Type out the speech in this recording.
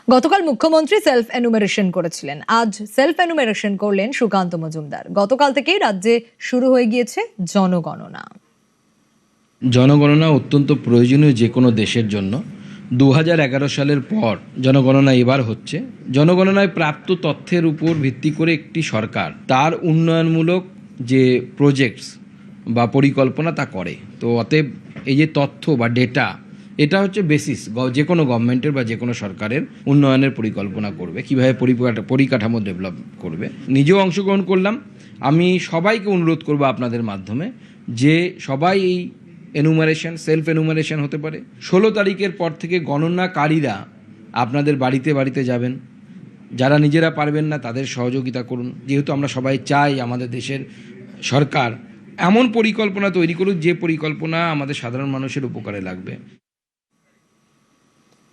গতকাল মুখ্যমন্ত্রী self enumeration করেছিলেন। আজ সেলফ এনুমেরেশন করলেন সুকান্ত মজুমদার। গতকাল থেকেই রাজ্যে শুরু হয়ে গিয়েছে জনগণনা। জনগণনা অত্যন্ত প্রয়োজনীয় যে কোনো দেশের জন্য। 2011 সালের পর জনগণনা এবার হচ্ছে। জনগণনায় প্রাপ্ত তথ্যের উপর ভিত্তি করে একটি সরকার তার উন্নয়নমূলক যে প্রজেক্টস বা পরিকল্পনা তা করে। তো অতএব এই যে তথ্য বা ডেটা, এটা হচ্ছে বেসিস যে কোনো গভর্নমেন্টের বা যে কোনো সরকারের উন্নয়নের পরিকল্পনা করবে, কীভাবে পরিকাঠামো ডেভেলপ করবে। নিজেও অংশগ্রহণ করলাম। আমি সবাইকে অনুরোধ করব আপনাদের মাধ্যমে যে সবাই এই সেলফ এনুমারেশন হতে পারে। 16 তারিখের পর থেকে গণনাকারীরা আপনাদের বাড়িতে বাড়িতে যাবেন। যারা নিজেরা পারবেন না তাদের সহযোগিতা করুন, যেহেতু আমরা সবাই চাই আমাদের দেশের সরকার এমন পরিকল্পনা তৈরি করুক যে পরিকল্পনা আমাদের সাধারণ মানুষের উপকারে লাগবে।